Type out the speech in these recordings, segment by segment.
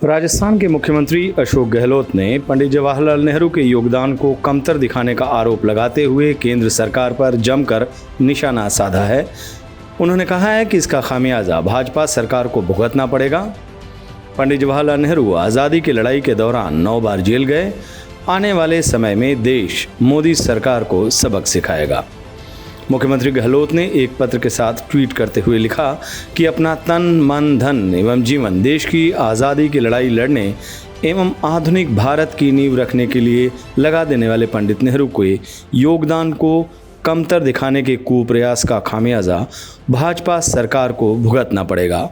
राजस्थान के मुख्यमंत्री अशोक गहलोत ने पंडित जवाहरलाल नेहरू के योगदान को कमतर दिखाने का आरोप लगाते हुए केंद्र सरकार पर जमकर निशाना साधा है। उन्होंने कहा है कि इसका खामियाजा भाजपा सरकार को भुगतना पड़ेगा। पंडित जवाहरलाल नेहरू आज़ादी की लड़ाई के दौरान 9 बार जेल गए। आने वाले समय में देश मोदी सरकार को सबक सिखाएगा। मुख्यमंत्री गहलोत ने एक पत्र के साथ ट्वीट करते हुए लिखा कि अपना तन मन धन एवं जीवन देश की आज़ादी की लड़ाई लड़ने एवं आधुनिक भारत की नींव रखने के लिए लगा देने वाले पंडित नेहरू के योगदान को कमतर दिखाने के कुप्रयास का खामियाजा भाजपा सरकार को भुगतना पड़ेगा।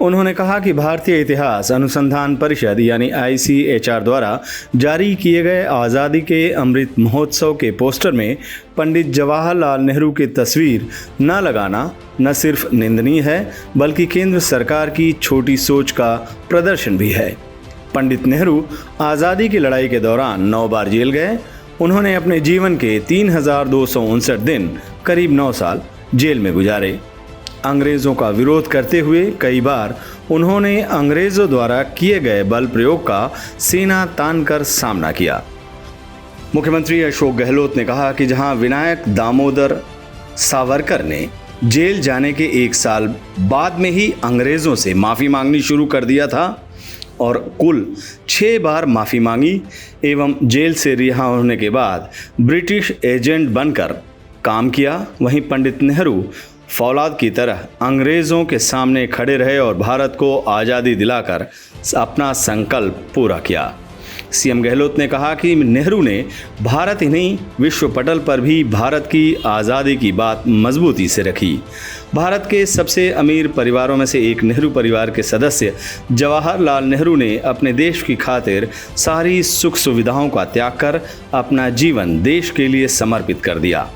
उन्होंने कहा कि भारतीय इतिहास अनुसंधान परिषद यानी ICHR द्वारा जारी किए गए आज़ादी के अमृत महोत्सव के पोस्टर में पंडित जवाहरलाल नेहरू की तस्वीर न लगाना न सिर्फ निंदनीय है बल्कि केंद्र सरकार की छोटी सोच का प्रदर्शन भी है। पंडित नेहरू आज़ादी की लड़ाई के दौरान 9 बार जेल गए। उन्होंने अपने जीवन के 3259 दिन करीब 9 साल जेल में गुजारे। अंग्रेज़ों का विरोध करते हुए कई बार उन्होंने अंग्रेज़ों द्वारा किए गए बल प्रयोग का सीना तानकर सामना किया। मुख्यमंत्री अशोक गहलोत ने कहा कि जहां विनायक दामोदर सावरकर ने जेल जाने के 1 साल बाद में ही अंग्रेज़ों से माफ़ी मांगनी शुरू कर दिया था और कुल 6 बार माफ़ी मांगी एवं जेल से रिहा होने के बाद ब्रिटिश एजेंट बनकर काम किया, वहीं पंडित नेहरू फौलाद की तरह अंग्रेज़ों के सामने खड़े रहे और भारत को आज़ादी दिलाकर अपना संकल्प पूरा किया। सीएम गहलोत ने कहा कि नेहरू ने भारत ही नहीं विश्व पटल पर भी भारत की आज़ादी की बात मजबूती से रखी। भारत के सबसे अमीर परिवारों में से एक नेहरू परिवार के सदस्य जवाहरलाल नेहरू ने अपने देश की खातिर सारी सुख सुविधाओं का त्याग कर अपना जीवन देश के लिए समर्पित कर दिया।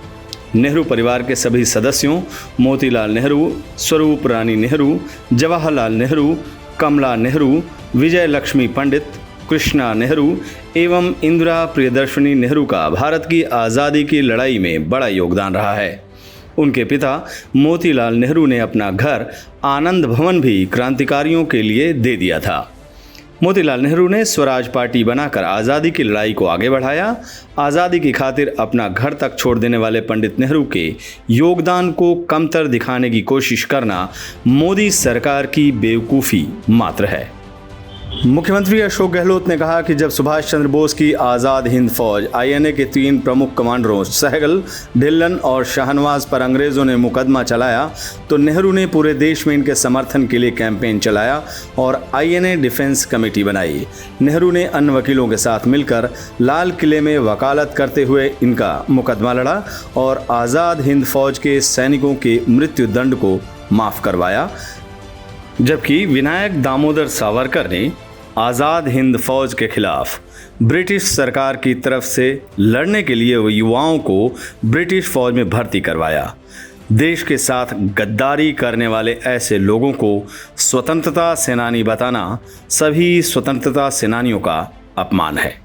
नेहरू परिवार के सभी सदस्यों मोतीलाल नेहरू, स्वरूप रानी नेहरू, जवाहरलाल नेहरू, कमला नेहरू, विजय लक्ष्मी पंडित, कृष्णा नेहरू एवं इंदिरा प्रियदर्शनी नेहरू का भारत की आज़ादी की लड़ाई में बड़ा योगदान रहा है। उनके पिता मोतीलाल नेहरू ने अपना घर आनंद भवन भी क्रांतिकारियों के लिए दे दिया था। मोतीलाल नेहरू ने स्वराज पार्टी बनाकर आज़ादी की लड़ाई को आगे बढ़ाया। आज़ादी की खातिर अपना घर तक छोड़ देने वाले पंडित नेहरू के योगदान को कमतर दिखाने की कोशिश करना मोदी सरकार की बेवकूफ़ी मात्र है। मुख्यमंत्री अशोक गहलोत ने कहा कि जब सुभाष चंद्र बोस की आज़ाद हिंद फौज INA के 3 प्रमुख कमांडरों सहगल, ढिल्लन और शाहनवाज पर अंग्रेज़ों ने मुकदमा चलाया तो नेहरू ने पूरे देश में इनके समर्थन के लिए कैंपेन चलाया और INA डिफेंस कमेटी बनाई। नेहरू ने अन्य वकीलों के साथ मिलकर लाल किले में वकालत करते हुए इनका मुकदमा लड़ा और आज़ाद हिंद फौज के सैनिकों के मृत्यु दंड को माफ़ करवाया, जबकि विनायक दामोदर सावरकर ने आज़ाद हिंद फौज के खिलाफ ब्रिटिश सरकार की तरफ से लड़ने के लिए युवाओं को ब्रिटिश फौज में भर्ती करवाया। देश के साथ गद्दारी करने वाले ऐसे लोगों को स्वतंत्रता सेनानी बताना सभी स्वतंत्रता सेनानियों का अपमान है।